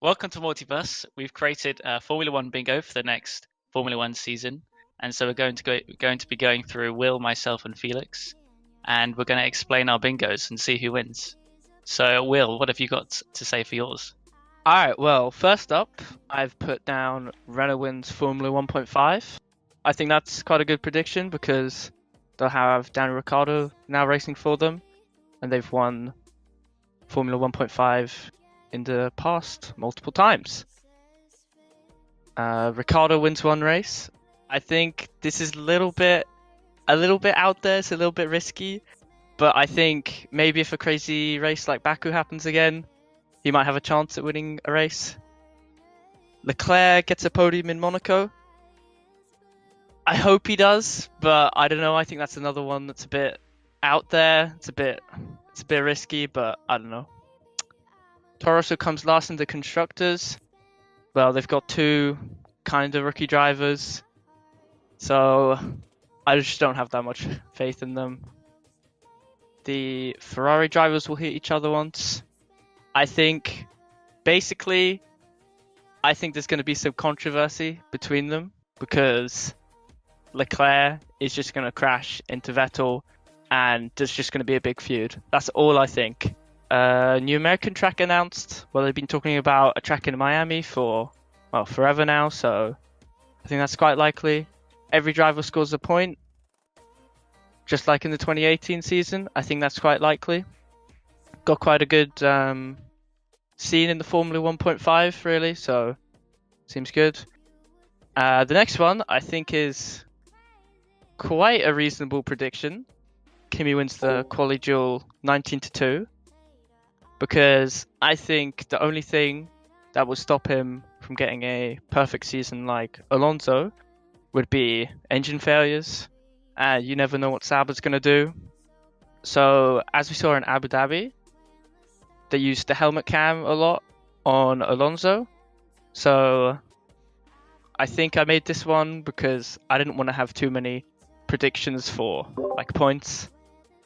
welcome to Multiverse. We've created a Formula One bingo for the next Formula One season, and so we're going to be going through Will, myself, and Felix, and we're going to explain our bingos and see who wins. So, Will, what have you got to say for yours? Alright, well, first up, I've put down Renault wins Formula 1.5. I think that's quite a good prediction because they'll have Daniel Ricciardo now racing for them, and they've won Formula 1.5 in the past multiple times. Ricciardo wins one race. I think this is a little bit out there. It's a little bit risky, but I think maybe if a crazy race like Baku happens again, he might have a chance at winning a race. Leclerc gets a podium in Monaco. I hope he does, but I don't know. I think that's another one that's a bit out there. It's a bit risky, but I don't know. Toro Rosso comes last in the constructors. Well, they've got two kind of rookie drivers, so I just don't have that much faith in them. The Ferrari drivers will hit each other once. I think there's going to be some controversy between them because Leclerc is just going to crash into Vettel and there's just going to be a big feud. That's all I think. New American track announced. Well, they've been talking about a track in Miami for, forever now, so I think that's quite likely. Every driver scores a point, just like in the 2018 season. I think that's quite likely. Got quite a good scene in the Formula 1.5, really, so seems good. The next one, I think, is quite a reasonable prediction. Kimi wins the Quali Duel 19-2, because I think the only thing that will stop him from getting a perfect season like Alonso would be engine failures. You never know what Sauber's going to do. So, as we saw in Abu Dhabi, they used the helmet cam a lot on Alonso. So, I think I made this one because I didn't want to have too many predictions for points.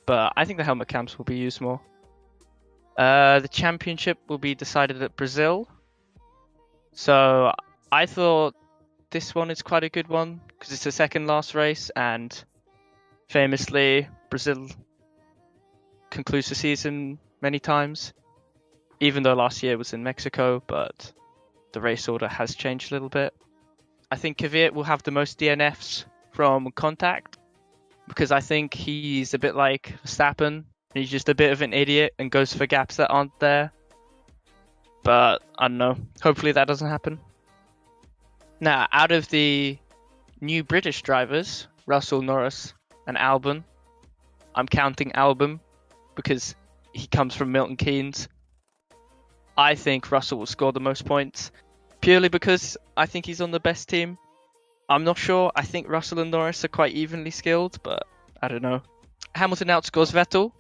But I think the helmet cams will be used more. The championship will be decided at Brazil. So I thought this one is quite a good one because it's the second last race, and famously Brazil concludes the season many times, even though last year was in Mexico, but the race order has changed a little bit. I think Kvyat will have the most DNFs from contact because I think he's a bit like Verstappen. He's just a bit of an idiot and goes for gaps that aren't there. But I don't know. Hopefully that doesn't happen. Now, out of the new British drivers, Russell, Norris, and Albon, I'm counting Albon because he comes from Milton Keynes. I think Russell will score the most points purely because I think he's on the best team. I'm not sure. I think Russell and Norris are quite evenly skilled, but I don't know. Hamilton outscores Vettel.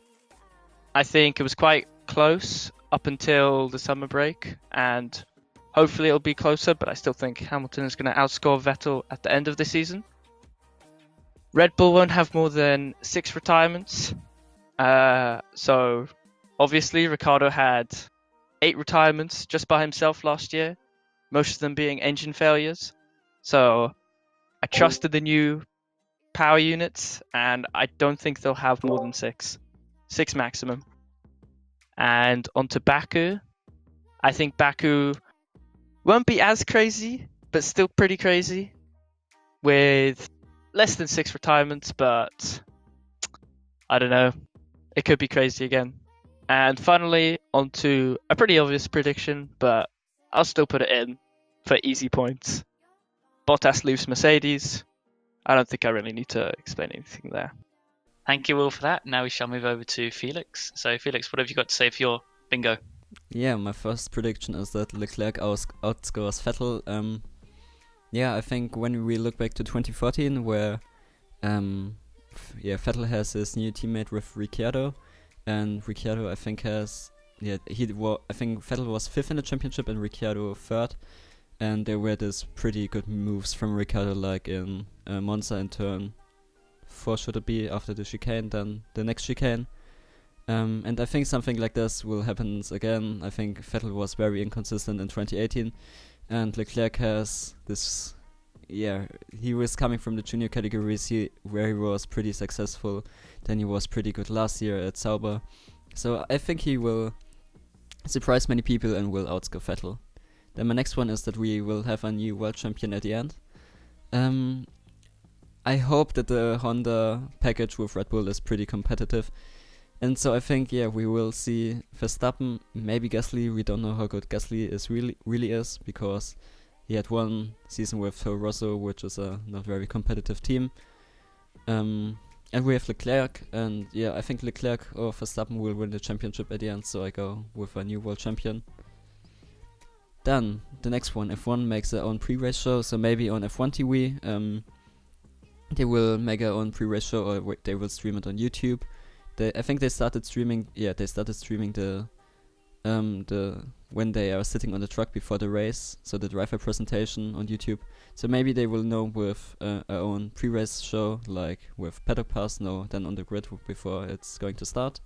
I think it was quite close up until the summer break, and hopefully it'll be closer, but I still think Hamilton is going to outscore Vettel at the end of the season. Red Bull won't have more than 6 retirements. So obviously Ricciardo had 8 retirements just by himself last year, most of them being engine failures. So I trusted the new power units, and I don't think they'll have more than 6. 6 maximum. And onto Baku. I think Baku won't be as crazy, but still pretty crazy, with less than 6 retirements, but I don't know. It could be crazy again. And finally, onto a pretty obvious prediction, but I'll still put it in for easy points. Bottas leaves Mercedes. I don't think I really need to explain anything there. Thank you, Will, for that. Now we shall move over to Felix. So, Felix, what have you got to say for your bingo? Yeah, my first prediction is that Leclerc outscores Vettel. I think when we look back to 2014, where Vettel has his new teammate with Ricciardo, and Ricciardo I think Vettel was 5th in the championship and Ricciardo 3rd, and there were these pretty good moves from Ricciardo, like in Monza in turn 4 should it be after the chicane, then the next chicane. And I think something like this will happen again. I think Vettel was very inconsistent in 2018, and Leclerc has this. Yeah, he was coming from the junior categories where he was pretty successful. Then he was pretty good last year at Sauber. So I think he will surprise many people and will outscore Vettel. Then my next one is that we will have a new world champion at the end. I hope that the Honda package with Red Bull is pretty competitive. And so I think, we will see Verstappen, maybe Gasly. We don't know how good Gasly really is, because he had one season with Toro Rosso, which is a not very competitive team. And we have Leclerc, and I think Leclerc or Verstappen will win the championship at the end, so I go with a new world champion. Then, the next one, F1 makes their own pre-race show, so maybe on F1 TV, they will make their own pre-race show, or they will stream it on YouTube. I think they started streaming. They started streaming the when they are sitting on the truck before the race, so the driver presentation on YouTube. So maybe they will know with our own pre-race show, like with Paddock Pass, then on the grid before it's going to start.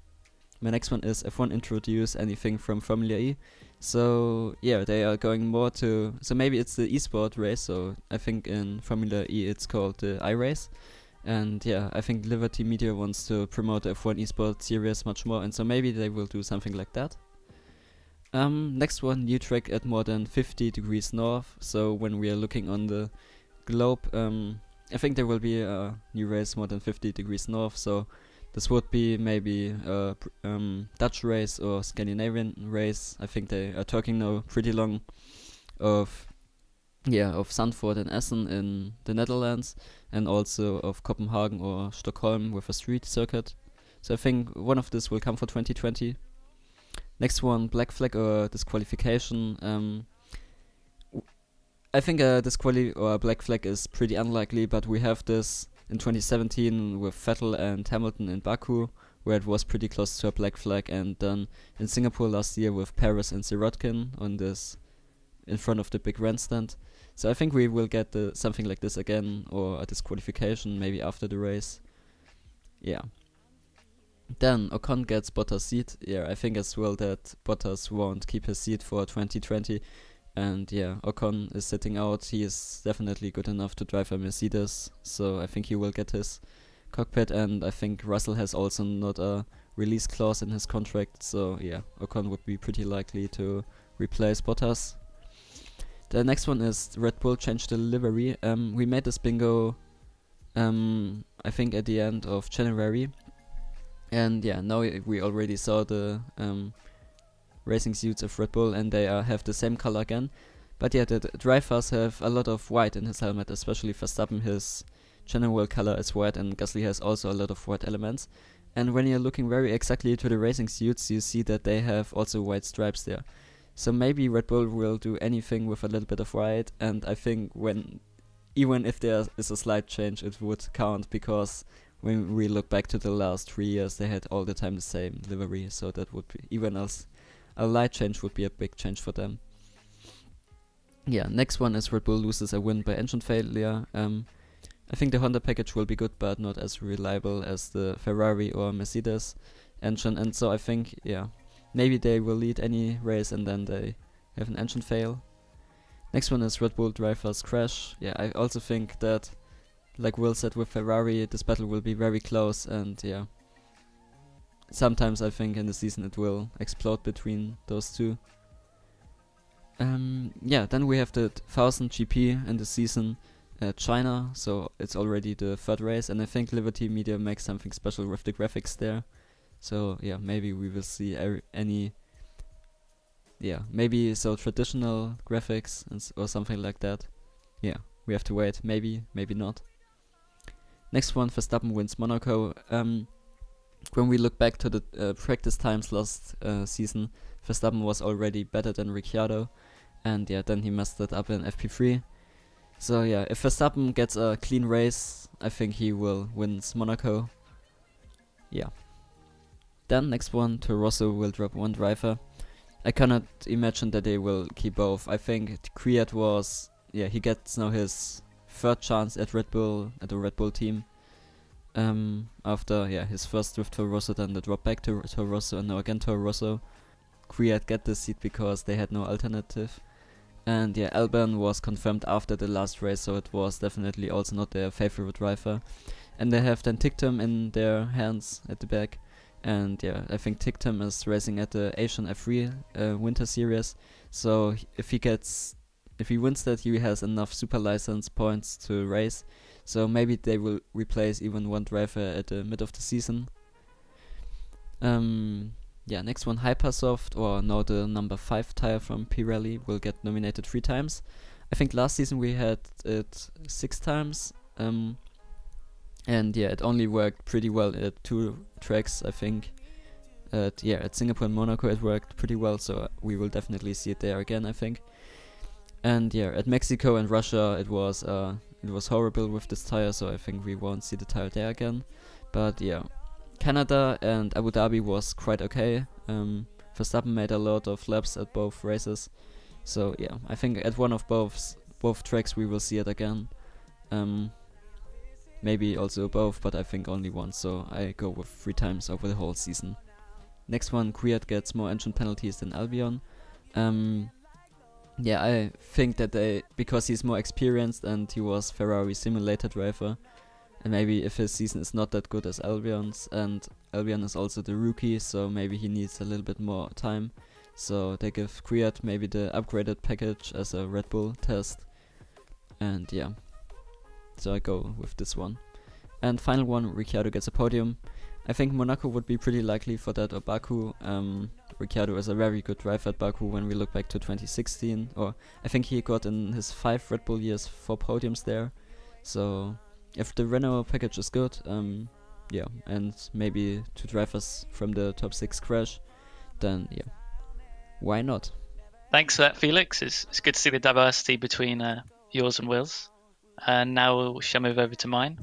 My next one is F1 introduce anything from Formula E. So they are going more to. So maybe it's the esport race. So I think in Formula E it's called the iRace. And I think Liberty Media wants to promote the F1 esports series much more, and so maybe they will do something like that. Next one, new track at more than 50 degrees north. So when we are looking on the globe, I think there will be a new race more than 50 degrees north. So this would be maybe a Dutch race or Scandinavian race. I think they are talking now pretty long of Zandvoort and Essen in the Netherlands, and also of Copenhagen or Stockholm with a street circuit. So I think one of this will come for 2020. Next one, black flag or disqualification. I think a black flag is pretty unlikely, but we have this in 2017 with Vettel and Hamilton in Baku, where it was pretty close to a black flag, and then in Singapore last year with Perez and Sirotkin on this in front of the big grandstand. So I think we will get something like this again, or a disqualification maybe after the race. Then Ocon gets Bottas' seat. I think as well that Bottas won't keep his seat for 2020. And Ocon is sitting out. He is definitely good enough to drive a Mercedes, so I think he will get his cockpit. And I think Russell has also not a release clause in his contract, so Ocon would be pretty likely to replace Bottas. The next one is Red Bull changed the livery. We made this bingo, I think at the end of January. And now we already saw the racing suits of Red Bull, and they have the same color again. But the drivers have a lot of white in his helmet, especially Verstappen. His general color is white, and Gasly has also a lot of white elements. And when you're looking very exactly to the racing suits, you see that they have also white stripes there. So maybe Red Bull will do anything with a little bit of white, and I think even if there is a slight change, it would count, because when we look back to the last 3 years, they had all the time the same livery, so that would be, even as a light change would be a big change for them. Next one is Red Bull loses a win by engine failure. I think the Honda package will be good, but not as reliable as the Ferrari or Mercedes engine, and so I think, maybe they will lead any race and then they have an engine fail. Next one is Red Bull drivers crash. I also think that, like Will said with Ferrari, this battle will be very close, and sometimes I think in the season it will explode between those two. Then we have the 1000 GP in the season at China, so it's already the third race, and I think Liberty Media makes something special with the graphics there. So maybe we will see maybe traditional graphics or something like that. We have to wait. Maybe not. Next one, Verstappen wins Monaco. When we look back to the practice times last season, Verstappen was already better than Ricciardo, and then he messed it up in FP3. So if Verstappen gets a clean race, I think he will win Monaco. Then next one, Toro Rosso will drop one driver. I cannot imagine that they will keep both. I think Kvyat was, he gets now his third chance at Red Bull, at the Red Bull team. After his first drift to Rosso, then the drop back to Rosso, and now again to Rosso. Kvyat get the seat because they had no alternative. And Albon was confirmed after the last race, so it was definitely also not their favorite driver. And they have then Tictum in their hands at the back. And I think Tictum is racing at the Asian F3 Winter Series. So if he wins that, he has enough super license points to race. So maybe they will replace even one driver at the mid of the season. Next one, Hypersoft, or now the number 5 tire from Pirelli, will get nominated 3 times. I think last season we had it 6 times. It only worked pretty well at 2 tracks, I think. At Singapore and Monaco it worked pretty well, so we will definitely see it there again, I think. And at Mexico and Russia it was horrible with this tire, so I think we won't see the tire there again. But Canada and Abu Dhabi was quite okay. Verstappen made a lot of laps at both races, so I think at one of both tracks we will see it again. Maybe also both, but I think only once, so I go with 3 times over the whole season. Next one, Kvyat gets more engine penalties than Albion. I think that because he's more experienced and he was Ferrari simulator driver, and maybe if his season is not that good as Albion's, and Albion is also the rookie, so maybe he needs a little bit more time. So they give Kvyat maybe the upgraded package as a Red Bull test. And so I go with this one. And final one, Ricciardo gets a podium. I think Monaco would be pretty likely for that, or Baku. Ricciardo is a very good driver at Baku when we look back to 2016. Or I think he got in his 5 Red Bull years 4 podiums there. So if the Renault package is good, and maybe 2 drivers from the top 6 crash, then why not? Thanks for that, Felix. It's good to see the diversity between yours and Will's. And now we shall move over to mine.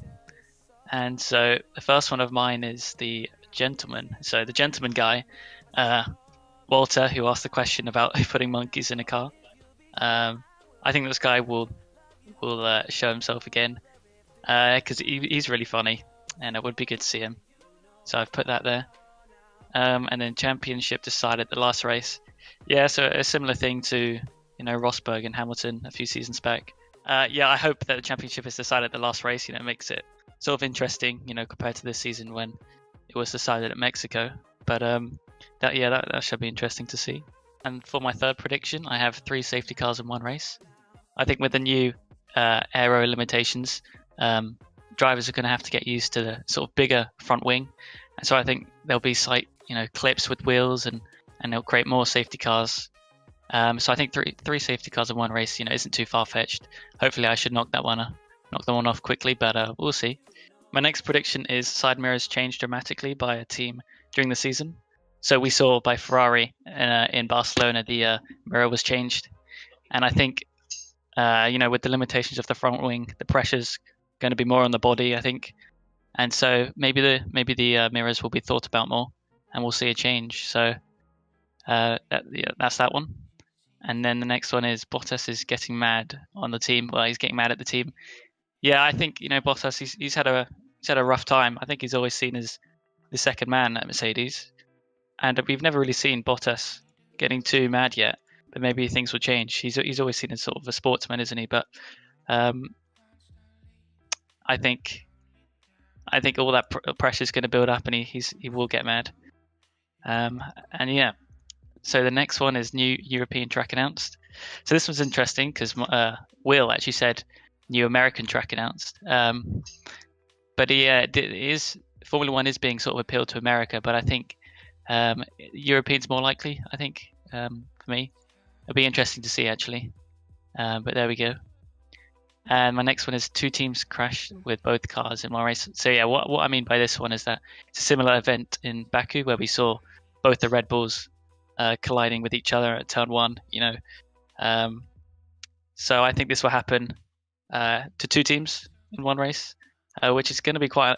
And so the first one of mine is the gentleman. So the gentleman guy, Walter, who asked the question about putting monkeys in a car. I think this guy will show himself again because he's really funny, and it would be good to see him. So I've put that there. And then championship decided the last race. So a similar thing to Rosberg and Hamilton a few seasons back. I hope that the championship is decided at the last race. It makes it sort of interesting, compared to this season when it was decided at Mexico. But that should be interesting to see. And for my third prediction, I have 3 safety cars in one race. I think with the new aero limitations, drivers are going to have to get used to the sort of bigger front wing, and so I think there'll be slight clips with wheels, and they'll create more safety cars. So I think three safety cars in one race, isn't too far-fetched. Hopefully I should knock that one off quickly, but we'll see. My next prediction is side mirrors changed dramatically by a team during the season. So we saw by Ferrari in Barcelona, the mirror was changed. And I think, with the limitations of the front wing, the pressure's going to be more on the body, I think. And so maybe the mirrors will be thought about more, and we'll see a change. So that's that one. And then the next one is Bottas is getting mad on the team. Well, he's getting mad at the team. I think Bottas. He's had a rough time. I think he's always seen as the second man at Mercedes, and we've never really seen Bottas getting too mad yet. But maybe things will change. He's always seen as sort of a sportsman, isn't he? But I think all that pressure is going to build up, and he will get mad. So the next one is new European track announced. So this was interesting because Will actually said new American track announced. But Formula One is being sort of appealed to America, but I think European's more likely. I think for me, it'll be interesting to see actually. But there we go. And my next one is 2 teams crashed with both cars in one race. So what I mean by this one is that it's a similar event in Baku where we saw both the Red Bulls colliding with each other at turn 1. So I think this will happen to 2 teams in one race, which is going to be quite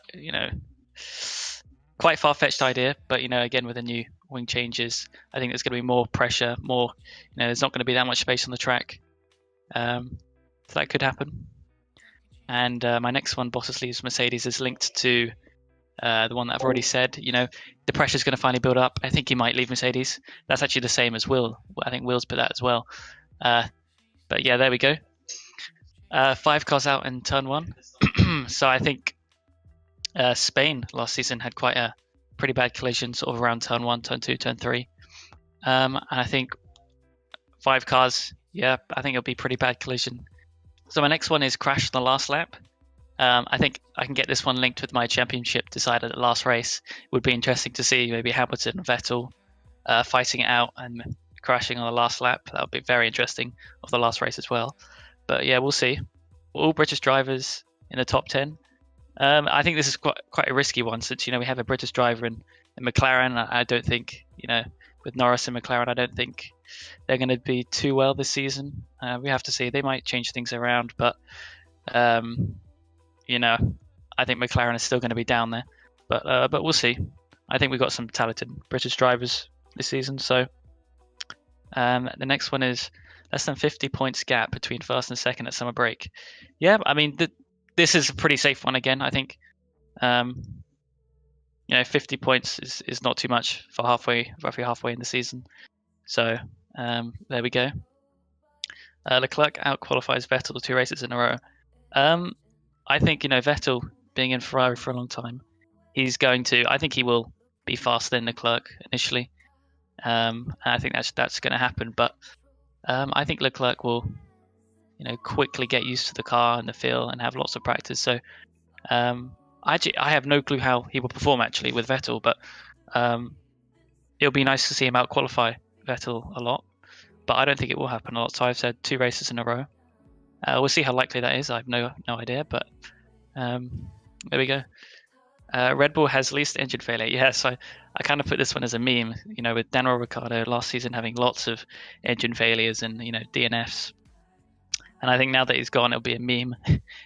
far-fetched idea. But again, with the new wing changes, I think there's going to be more pressure. There's not going to be that much space on the track. So that could happen. And my next one, Bottas leaves Mercedes, is linked to the one that I've already said. The pressure's going to finally build up. I think he might leave Mercedes. That's actually the same as Will. I think Will's put that as well. But yeah, there we go. 5 cars out in turn 1. So I think Spain last season had quite a pretty bad collision, sort of around turn 1, turn 2, turn 3. And I think 5 cars, yeah, I think it'll be pretty bad collision. So my next one is crash on the last lap. I think I can get this one linked with my championship decided at the last race. It would be interesting to see maybe Hamilton and Vettel fighting it out and crashing on the last lap. That would be very interesting of the last race as well. But yeah, we'll see. All British drivers in the top 10. I think this is quite a risky one since we have a British driver in McLaren. I don't think with Norris and McLaren, I don't think they're going to be too well this season. We have to see. They might change things around, but I think McLaren is still going to be down there. But we'll see. I think we've got some talented British drivers this season. So the next one is less than 50 points gap between first and second at summer break. Yeah, I mean this is a pretty safe one again. I think 50 points is not too much for roughly halfway in the season. So there we go. Leclerc out-qualifies Vettel 2 races in a row. I think Vettel being in Ferrari for a long time, I think he will be faster than Leclerc initially. And I think that's going to happen. But I think Leclerc will quickly get used to the car and the feel and have lots of practice. So I have no clue how he will perform actually with Vettel, but it'll be nice to see him out-qualify Vettel a lot. But I don't think it will happen a lot. So I've said 2 races in a row. We'll see how likely that is. I have no idea, but there we go. Red Bull has least engine failure. Yeah, so I kind of put this one as a meme, with Daniel Ricciardo last season having lots of engine failures and, DNFs. And I think now that he's gone, it'll be a meme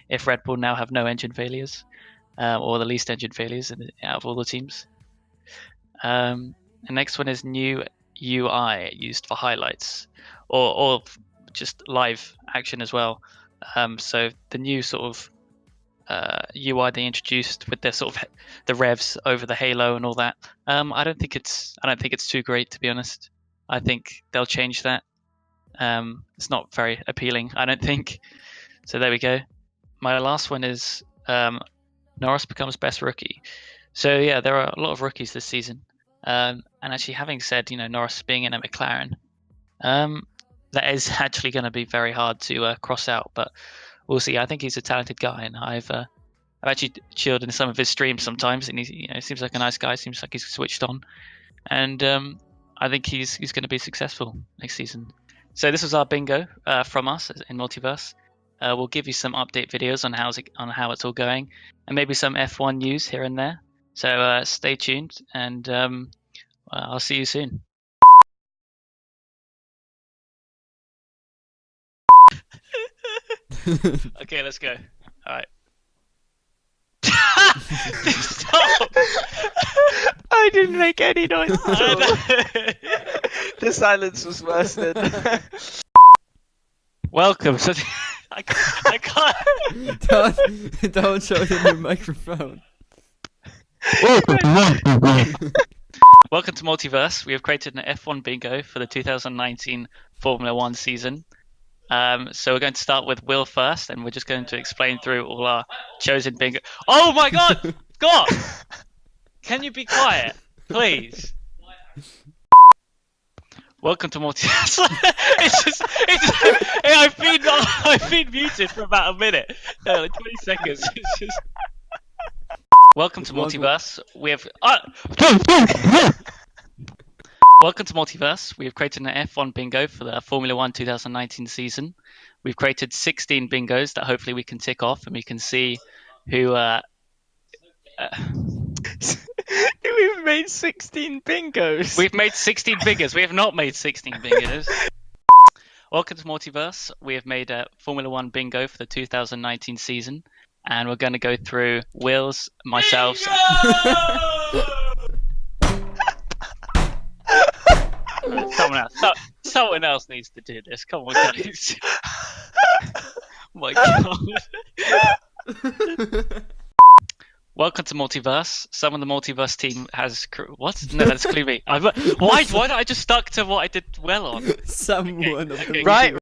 if Red Bull now have no engine failures, or the least engine failures out of all the teams. The next one is new UI used for highlights, or just live action as well. So the new sort of UI they introduced with their sort of the revs over the halo and all that. I don't think it's too great, to be honest. I think they'll change that. It's not very appealing, I don't think. So there we go. My last one is Norris becomes best rookie. So yeah, there are a lot of rookies this season. And actually, having said Norris being in a McLaren, that is actually going to be very hard to cross out. But we'll see. I think he's a talented guy, and I've actually chilled in some of his streams sometimes, and he seems like a nice guy. Seems like he's switched on, and I think he's going to be successful next season. So this was our bingo from us in Multiverse. We'll give you some update videos on how it's all going, and maybe some F1 news here and there. So stay tuned, and I'll see you soon. Okay, let's go. All right. Stop! I didn't make any noise at all. The silence was worse than. Welcome. So I can't. Don't show it in your microphone. Welcome to Multiverse. We have created an F1 bingo for the 2019 Formula 1 season. So we're going to start with Will first, and we're just going to explain through all our chosen bingo. Oh my God, Scott! Can you be quiet, please? Welcome to Multiverse. I've been muted for about a minute, like 20 seconds. It's just. Welcome to Multiverse. We have. Welcome to Multiverse. We have created an F1 bingo for the Formula 1 2019 season. We've created 16 bingos that hopefully we can tick off, and we can see who. We've made 16 bingos. We've made 16 bingos. We have not made 16 bingos. Welcome to Multiverse. We have made a Formula 1 bingo for the 2019 season, and we're going to go through Will's, myself. Someone else needs to do this. Come on, guys. Oh my God. Welcome to Multiverse. Some of the Multiverse team has what? No, that's clearly me. Why? Why did I just stuck to what I did well on? Someone of the okay. Right,